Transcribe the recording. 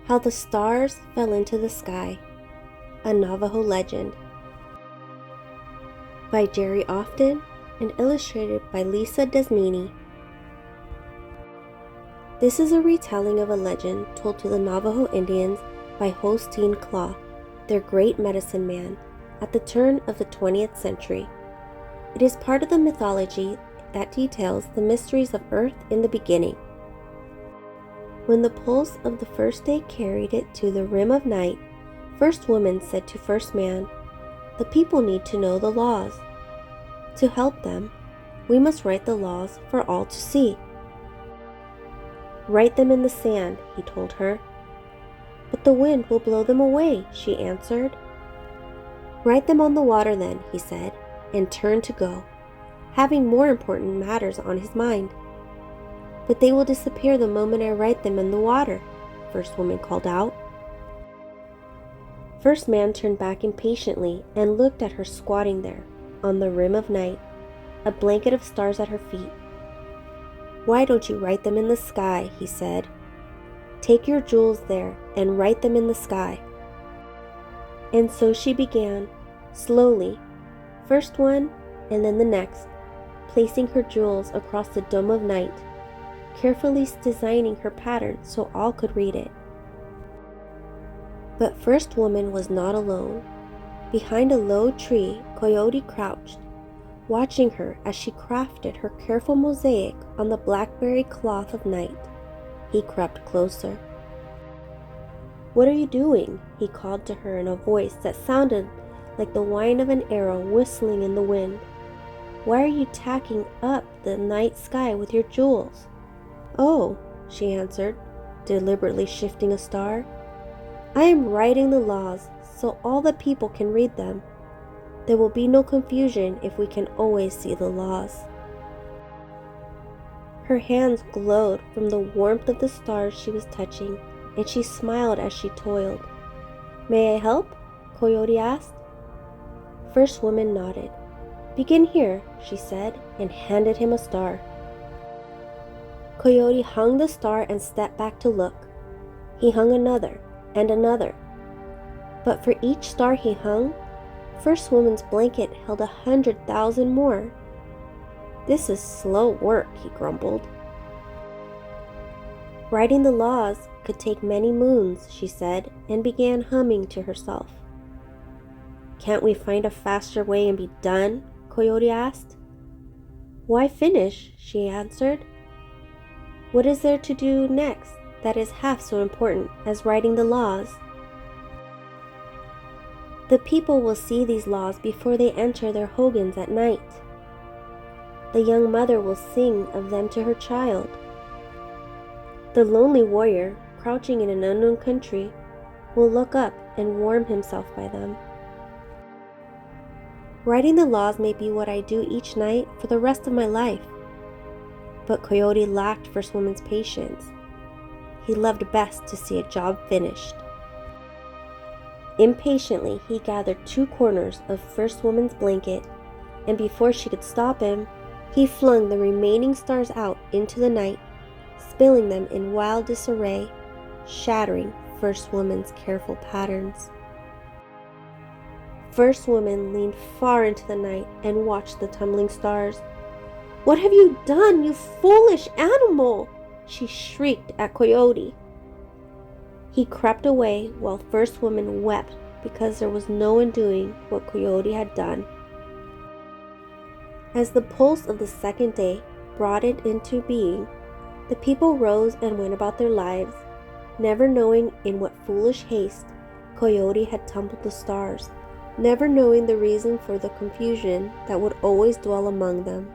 How the Stars Fell into the Sky, a Navajo Legend, by Jerry Often and illustrated by Lisa Desmini. This is a retelling of a legend told to the Navajo Indians by Hosteen Claw, their great medicine man, at the turn of the 20th century. It is part of the mythology that details the mysteries of Earth in the beginning. When the pulse of the first day carried it to the rim of night, First Woman said to First Man, "The people need to know the laws. To help them, we must write the laws for all to see." "Write them in the sand," he told her. "But the wind will blow them away," she answered. "Write them on the water then," he said, and turned to go, having more important matters on his mind. "But they will disappear the moment I write them in the water," First Woman called out. First Man turned back impatiently and looked at her squatting there, on the rim of night, a blanket of stars at her feet. "Why don't you write them in the sky?" he said. "Take your jewels there and write them in the sky." And so she began, slowly, first one and then the next, placing her jewels across the dome of night, carefully designing her pattern so all could read it. But First Woman was not alone. Behind a low tree, Coyote crouched, watching her as she crafted her careful mosaic on the blackberry cloth of night. He crept closer. "What are you doing?" he called to her in a voice that sounded like the whine of an arrow whistling in the wind. "Why are you tacking up the night sky with your jewels?" "Oh," she answered, deliberately shifting a star. "I am writing the laws so all the people can read them. There will be no confusion if we can always see the laws." Her hands glowed from the warmth of the stars she was touching, and she smiled as she toiled. "May I help?" Coyote asked. First Woman nodded. "Begin here," she said, and handed him a star. Coyote hung the star and stepped back to look. He hung another and another. But for each star he hung, First Woman's blanket held 100,000 more. "This is slow work," he grumbled. "Writing the laws could take many moons," she said, and began humming to herself. "Can't we find a faster way and be done?" Coyote asked. "Why finish?" she answered. "What is there to do next that is half so important as writing the laws?" "The people will see these laws before they enter their hogans at night. The young mother will sing of them to her child. The lonely warrior, crouching in an unknown country, will look up and warm himself by them. Writing the laws may be what I do each night for the rest of my life." But Coyote lacked First Woman's patience. He loved best to see a job finished. Impatiently, he gathered 2 corners of First Woman's blanket, and before she could stop him, he flung the remaining stars out into the night, spilling them in wild disarray, shattering First Woman's careful patterns. First Woman leaned far into the night and watched the tumbling stars. "What have you done, you foolish animal?" she shrieked at Coyote. He crept away while First Woman wept because there was no undoing what Coyote had done. As the pulse of the second day brought it into being, the people rose and went about their lives, never knowing in what foolish haste Coyote had tumbled the stars, never knowing the reason for the confusion that would always dwell among them.